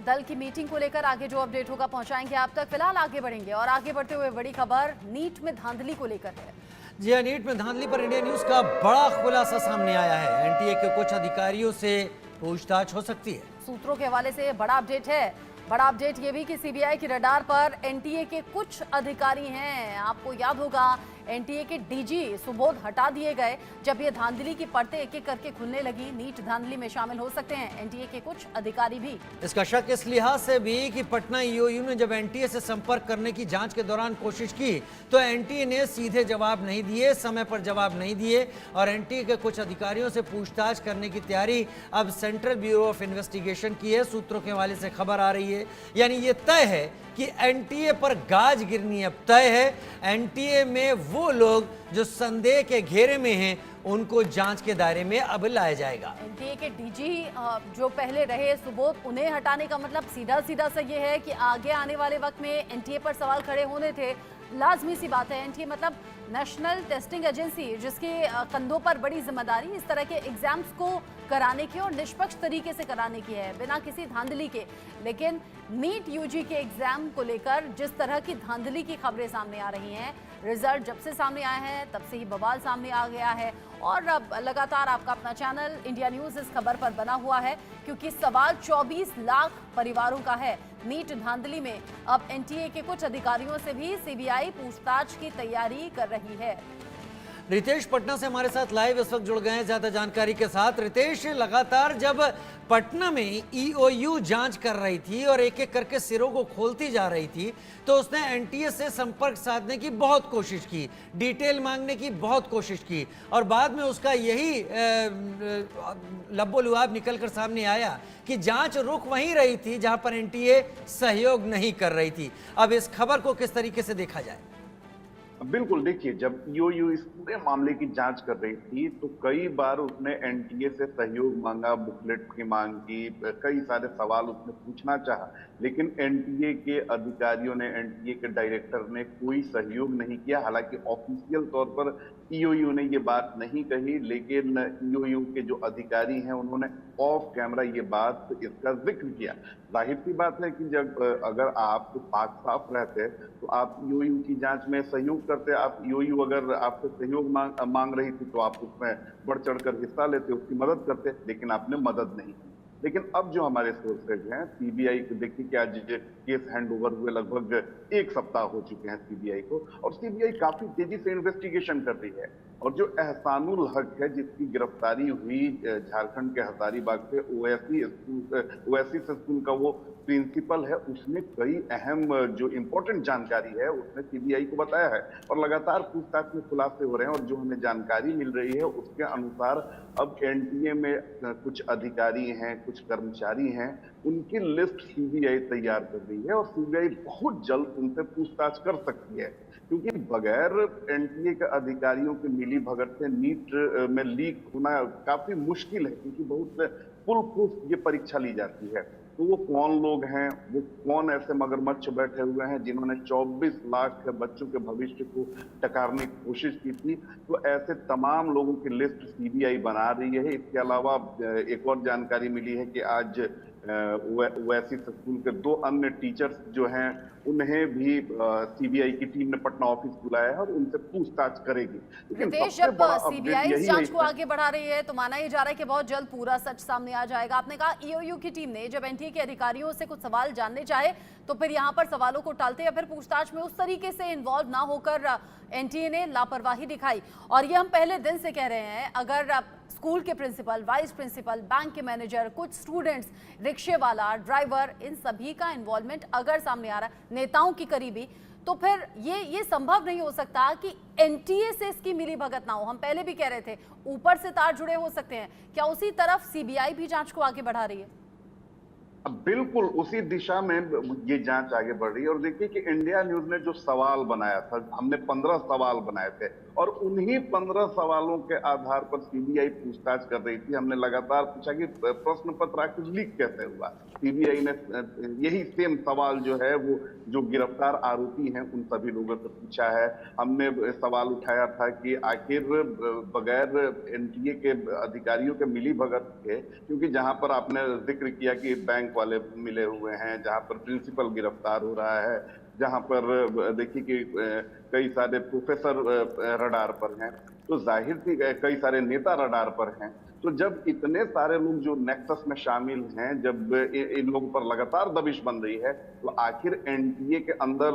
दल की मीटिंग को लेकर आगे जो अपडेट होगा पहुंचाएंगे आप तक। फिलहाल आगे बढ़ेंगे और आगे बढ़ते हुए बड़ी खबर नीट में धांधली को लेकर है। जी हाँ, नीट में धांधली पर इंडिया न्यूज का बड़ा खुलासा सामने आया है। एनटीए के कुछ अधिकारियों से पूछताछ हो सकती है। सूत्रों के हवाले से बड़ा अपडेट है। बड़ा अपडेट ये भी कि सीबीआई की रडार पर एनटीए के कुछ अधिकारी हैं। आपको याद होगा एनटीए के डीजी सुबोध हटा दिए गए जब ये धांधली की परतें एक एक करके खुलने लगी। नीट धांधली में शामिल हो सकते हैं एनटीए के कुछ अधिकारी भी। इसका शक इस लिहाज से भी कि पटना ईओयू ने जब एनटीए से संपर्क करने की जांच के दौरान कोशिश की तो एनटीए ने सीधे जवाब नहीं दिए, समय पर जवाब नहीं दिए और एनटीए के कुछ अधिकारियों से पूछताछ करने की तैयारी अब सेंट्रल ब्यूरो ऑफ इन्वेस्टिगेशन की है। सूत्रों के हवाले से खबर आ रही है, यानी ये तय है कि एनटीए पर गाज गिरनी अब तय है। एनटीए में वो लोग जो संदेह के घेरे में हैं उनको जांच के दायरे में अब लाया जाएगा। एनटीए के डीजी जो पहले रहे सुबोध, उन्हें हटाने का मतलब सीधा सीधा सा ये है कि आगे आने वाले वक्त में एनटीए पर सवाल खड़े होने थे। लाजमी सी बात है, एनटीए मतलब नेशनल टेस्टिंग एजेंसी जिसके कंधों पर बड़ी जिम्मेदारी इस तरह के एग्जाम्स को कराने की और निष्पक्ष तरीके से कराने की है, बिना किसी धांधली के। लेकिन नीट यूजी के एग्जाम को लेकर जिस तरह की धांधली की खबरें सामने आ रही हैं, रिजल्ट जब से सामने आए हैं तब से ही बवाल सामने आ गया है और अब लगातार आपका अपना चैनल इंडिया न्यूज इस खबर पर बना हुआ है क्योंकि सवाल 24 लाख परिवारों का है। नीट धांधली में अब एनटीए के कुछ अधिकारियों से भी सीबीआई पूछताछ की तैयारी कर रही है। रितेश पटना से हमारे साथ लाइव इस वक्त जुड़ गए हैं ज्यादा जानकारी के साथ। रितेश, लगातार जब पटना में ईओयू जांच कर रही थी और एक एक करके सिरों को खोलती जा रही थी तो उसने एनटीए से संपर्क साधने की बहुत कोशिश की, डिटेल मांगने की बहुत कोशिश की और बाद में उसका यही लब्बो लुआब निकलकर सामने आया कि जांच रुक वहीं रही थी जहां पर एनटीए सहयोग नहीं कर रही थी। अब इस खबर को किस तरीके से देखा जाए? बिल्कुल, देखिए, जब ईओयू इस पूरे मामले की जांच कर रही थी तो कई बार उसने एनटीए से सहयोग मांगा, बुकलेट की मांग की, कई सारे सवाल उसने पूछना चाहा, लेकिन एनटीए के अधिकारियों ने, एनटीए के डायरेक्टर ने कोई सहयोग नहीं किया। हालांकि ऑफिशियल तौर पर ईओयू ने ये बात नहीं कही, लेकिन ईओयू के जो अधिकारी हैं उन्होंने ऑफ कैमरा ये बात, इसका जिक्र किया। जाहिर सी बात है कि जब अगर आप पाक साफ रहते तो आप ईओयू की जांच में सहयोग करते। आप ईओयू अगर आपसे सहयोग मांग रही थी तो आप उसमें बढ़ चढ़कर हिस्सा लेते, उसकी मदद करते, लेकिन आपने मदद नहीं की। लेकिन अब जो हमारे सोर्सेज हैं सीबीआई को, देखिए कि आज केस हैंड ओवर हुए लगभग 1 सप्ताह हो चुके हैं सीबीआई को और सीबीआई काफी तेजी से इन्वेस्टिगेशन कर रही है। और जो एहसानुल हक है जिसकी गिरफ्तारी हुई झारखंड के हजारीबाग से, ओएसिस स्कूल का वो प्रिंसिपल है, उसने कई अहम जो इंपॉर्टेंट जानकारी है उसने सीबीआई को बताया है और लगातार पूछताछ में खुलासे हो रहे हैं। और जो हमें जानकारी मिल रही है उसके अनुसार अब एनटीए में कुछ अधिकारी हैं, कुछ कर्मचारी हैं, उनकी लिस्ट सीबीआई तैयार कर रही है और सीबीआई बहुत जल्द उनसे पूछताछ कर सकती है क्योंकि बगैर एनटीए के अधिकारियों के मिली भगत से नीट में लीक होना काफी मुश्किल है क्योंकि बहुत फुल प्रूफ ये परीक्षा ली जाती है। तो वो कौन लोग हैं, वो कौन ऐसे मगरमच्छ बैठे हुए हैं जिन्होंने 24 लाख बच्चों के भविष्य को टकारने की कोशिश की थी, तो ऐसे तमाम लोगों की लिस्ट सीबीआई बना रही है। इसके अलावा एक और जानकारी मिली है कि आज ओएसिस स्कूल के 2 अन्य टीचर्स जो हैं उन्हें भी सीबीआई की टीम ने पटना ऑफिस बुलाया है और उनसे पूछताछ करेगी। लेकिन जब सीबीआई इस जांच को आगे बढ़ा रही है तो माना ही जा रहा है कि बहुत जल्द पूरा सच सामने आ जाएगा। आपने कहा ईओयू की टीम ने जब एनटीए के अधिकारियों से कुछ सवाल जानने चाहे तो फिर यहाँ पर सवालों को टालते या फिर पूछताछ में उस तरीके से इन्वॉल्व ना होकर एनटीए ने लापरवाही दिखाई। और ये हम पहले दिन से कह रहे हैं, अगर स्कूल के प्रिंसिपल, वाइस प्रिंसिपल, बैंक के मैनेजर, कुछ स्टूडेंट्स, रिक्शे वाला, ड्राइवर, इन सभी का इन्वॉल्वमेंट अगर सामने आ रहा है, नेताओं की करीबी, तो फिर ये संभव नहीं हो सकता कि एनटीए से इसकी मिली भगत ना हो। हम पहले भी कह रहे थे ऊपर से तार जुड़े हो सकते हैं। क्या उसी तरफ सीबीआई भी जांच को आगे बढ़ा रही है? बिल्कुल उसी दिशा में ये जांच आगे बढ़ रही है। और देखिए कि इंडिया न्यूज ने जो सवाल बनाया था, हमने 15 सवाल बनाए थे और उन्हीं 15 सवालों के आधार पर सीबीआई पूछताछ कर रही थी। हमने लगातार पूछा कि प्रश्न पत्र आखिर लीक कैसे हुआ। सीबीआई ने यही सेम सवाल जो है वो जो गिरफ्तार आरोपी हैं उन सभी लोगों से पूछा है। हमने सवाल उठाया था कि आखिर बगैर एनटीए के अधिकारियों के मिली भगत के, क्योंकि जहां पर आपने जिक्र किया कि बैंक वाले मिले हुए हैं, जहां पर प्रिंसिपल गिरफ्तार हो रहा है, जहां पर देखिए कि कई सारे प्रोफेसर रडार पर हैं, तो जाहिर थी कई सारे नेता रडार पर हैं। तो जब इतने सारे लोग जो नेक्सस में शामिल हैं, जब इन लोगों पर लगातार दबिश बन रही है, तो आखिर एनटीए के अंदर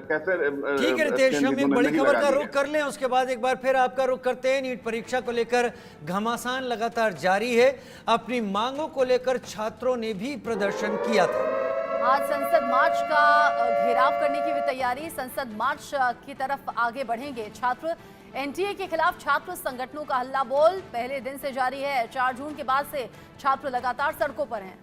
कैसे ठीक है रितेश, हम एक बड़ी खबर का रुख है। कर लें, उसके बाद एक बार फिर आपका रुख करते हैं। नीट परीक्षा को लेकर घमासान लगातार जारी है। अपनी मांगों को लेकर छात्रों ने भी प्रदर्शन किया था। आज संसद मार्च का घेराव करने की भी तैयारी, संसद मार्च की तरफ आगे बढ़ेंगे छात्र। एनटीए के खिलाफ छात्र संगठनों का हल्ला बोल पहले दिन से जारी है। 4 जून के बाद से छात्र लगातार सड़कों पर हैं।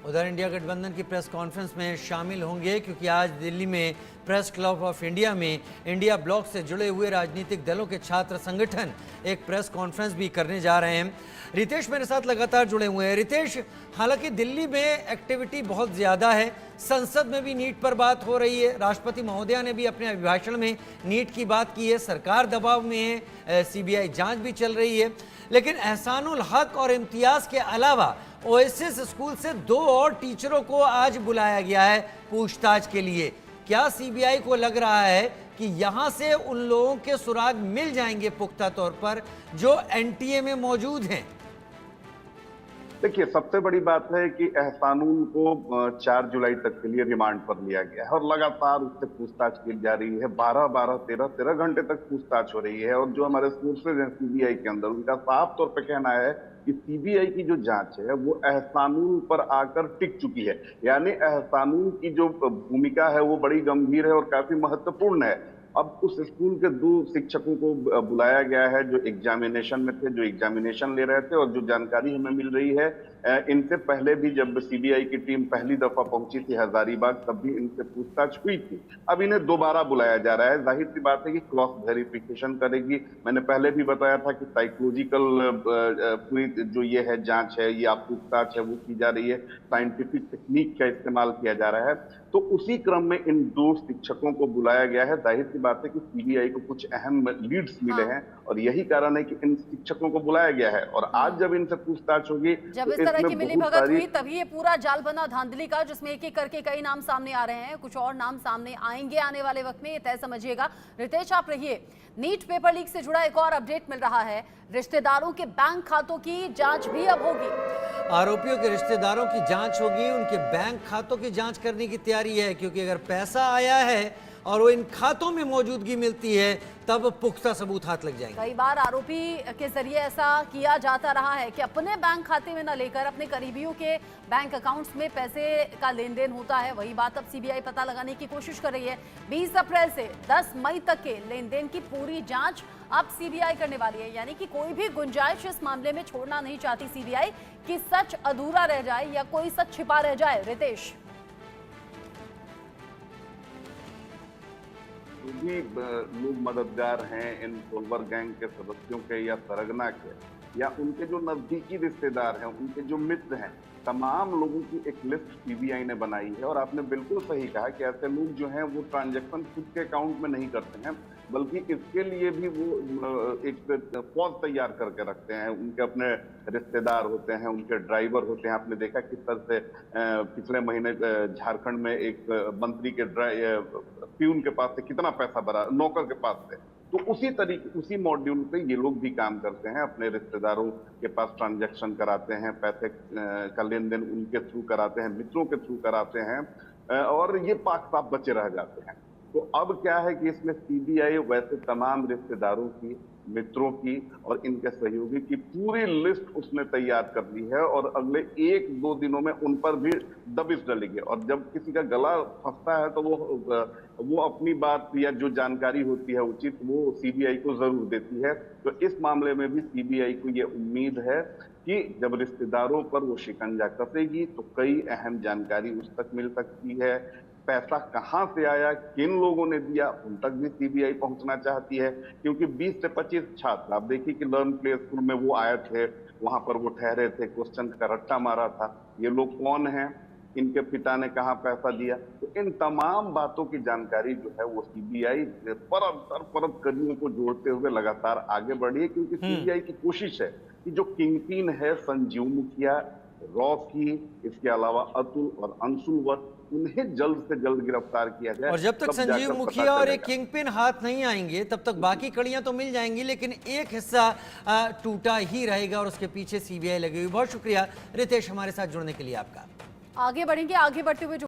उधर इंडिया गठबंधन की प्रेस कॉन्फ्रेंस में शामिल होंगे, क्योंकि आज दिल्ली में प्रेस क्लब ऑफ इंडिया में इंडिया ब्लॉक से जुड़े हुए राजनीतिक दलों के छात्र संगठन एक प्रेस कॉन्फ्रेंस भी करने जा रहे हैं। रितेश मेरे साथ लगातार जुड़े हुए हैं। रितेश, हालांकि दिल्ली में एक्टिविटी बहुत ज़्यादा है, संसद में भी नीट पर बात हो रही है, राष्ट्रपति महोदया ने भी अपने अभिभाषण में नीट की बात की है, सरकार दबाव में है, सीबीआई जांच भी चल रही है, लेकिन एहसानुल हक और इम्तियाज़ के अलावा ओएसिस स्कूल से 2 और टीचरों को आज बुलाया गया है पूछताछ के लिए। क्या सीबीआई को लग रहा है कि यहां से उन लोगों के सुराग मिल जाएंगे पुख्ता तौर पर जो एनटीए में मौजूद हैं? देखिए, सबसे बड़ी बात है कि एहसानुल को 4 जुलाई तक के लिए रिमांड पर लिया गया है और लगातार उससे पूछताछ की जा रही है। 12-12, 13-13 घंटे तक पूछताछ हो रही है और जो हमारे सोर्सेज हैं सीबीआई के अंदर, उनका साफ तौर पर कहना है कि सीबीआई की जो जांच है वो एहसानुल पर आकर टिक चुकी है। यानी एहसानुल की जो भूमिका है वो बड़ी गंभीर है और काफी महत्वपूर्ण है। अब उस स्कूल के 2 शिक्षकों को बुलाया गया है जो एग्जामिनेशन में थे, जो एग्जामिनेशन ले रहे थे, और जो जानकारी हमें मिल रही है इनसे पहले भी जब सीबीआई की टीम पहली दफा पहुंची थी हजारीबाग, तब भी इनसे पूछताछ हुई थी। अब इन्हें दोबारा बुलाया जा रहा है। जाहिर सी बात है कि क्रॉस वेरिफिकेशन करेगी। मैंने पहले भी बताया था कि साइकोलॉजिकल पूरी जो ये है जांच है या पूछताछ है वो की जा रही है, साइंटिफिक टेक्निक का इस्तेमाल किया जा रहा है। तो उसी क्रम में इन 2 शिक्षकों को बुलाया गया है। जाहिर सी बात है कि सीबीआई को कुछ अहम लीड्स मिले हैं और यही कारण है कि इन शिक्षकों को बुलाया गया है। और आज जब इनसे पूछताछ होगी, जब इस तरह की मिलीभगत हुई तभी ये पूरा जाल बना धांधली का, जिसमें एक एक करके कई नाम सामने आ रहे हैं। कुछ और नाम सामने आएंगे आने वाले वक्त में, ये तय समझिएगा। रितेश आप रहिए। नीट पेपर लीक से जुड़ा एक और अपडेट मिल रहा है, रिश्तेदारों के बैंक खातों की जांच भी अब होगी। आरोपियों के रिश्तेदारों की जांच होगी, उनके बैंक खातों की जांच करने की तैयारी है, क्योंकि अगर पैसा आया है और वो इन खातों में मौजूदगी मिलती है तब पुख्ता सबूत हाथ लग जाएंगे। कई बार आरोपी के जरिए ऐसा किया जाता रहा है कि अपने बैंक खाते में न लेकर अपने करीबियों के बैंक अकाउंट्स में पैसे का लेन देन होता है। वही बात अब सीबीआई पता लगाने की कोशिश कर रही है। 20 अप्रैल से 10 मई तक के लेन देन की पूरी जांच अब सीबीआई करने वाली है। यानी कि कोई भी गुंजाइश इस मामले में छोड़ना नहीं चाहती सीबीआई कि सच अधूरा रह जाए या कोई सच छिपा रह जाए। रितेश, जो भी लोग मददगार हैं इन सोलवर गैंग के सदस्यों के या सरगना के या उनके जो नजदीकी रिश्तेदार हैं, उनके जो मित्र हैं, तमाम लोगों की एक लिस्ट सीबीआई ने बनाई है। और आपने बिल्कुल सही कहा कि ऐसे लोग जो हैं वो ट्रांजैक्शन खुद के अकाउंट में नहीं करते हैं, बल्कि इसके लिए भी वो एक फौज तैयार करके रखते हैं। उनके अपने रिश्तेदार होते हैं, उनके ड्राइवर होते हैं। आपने देखा किस तरह से पिछले महीने झारखंड में एक मंत्री के प्यून के पास से कितना पैसा भरा, नौकर के पास से। तो उसी तरीके, उसी मॉड्यूल पे ये लोग भी काम करते हैं। अपने रिश्तेदारों के पास ट्रांजैक्शन कराते हैं, पैसे का लेन देन उनके थ्रू कराते हैं, मित्रों के थ्रू कराते हैं, और ये पाक साफ बचे रह जाते हैं। तो अब क्या है कि इसमें सीबीआई वैसे तमाम रिश्तेदारों की, मित्रों की और इनके सहयोगी की पूरी लिस्ट उसने तैयार कर ली है और अगले 1-2 दिनों में उन पर भी दबिश डलेगी। और जब किसी का गला फंसता है तो वो अपनी बात या जो जानकारी होती है उचित, वो सीबीआई को जरूर देती है। तो इस मामले में भी सीबीआई को ये उम्मीद है कि जब रिश्तेदारों पर वो शिकंजा कसेगी तो कई अहम जानकारी उस तक मिल सकती है। पैसा कहां से आया, किन लोगों ने दिया, उन तक भी सीबीआई पहुंचना चाहती है। क्योंकि 20 से 25 छात्र, आप देखिए कि लर्न प्ले स्कूल में वो आए थे, वहां पर वो ठहरे थे, क्वेश्चन का रट्टा मारा था। ये लोग कौन हैं, इनके पिता ने कहां पैसा दिया, तो इन तमाम बातों की जानकारी जो है वो सीबीआई परत दर परत कड़ियों को जोड़ते हुए लगातार आगे बढ़ी है। क्योंकि सीबीआई की कोशिश है कि जो किंगपिन है संजीव मुखिया, रॉकी, इसके अलावा अतुल और अंशुल वत्स, उन्हें जल्द से जल्द गिरफ्तार किया जाए। और जब तक तब संजीव जाकर मुखिया पता और एक चलेगा। किंगपिन हाथ नहीं आएंगे तब तक बाकी कड़ियां तो मिल जाएंगी, लेकिन एक हिस्सा टूटा ही रहेगा और उसके पीछे सीबीआई लगी हुई। बहुत शुक्रिया रितेश हमारे साथ जुड़ने के लिए आपका। आगे बढ़ेंगे, आगे बढ़ते हुए जो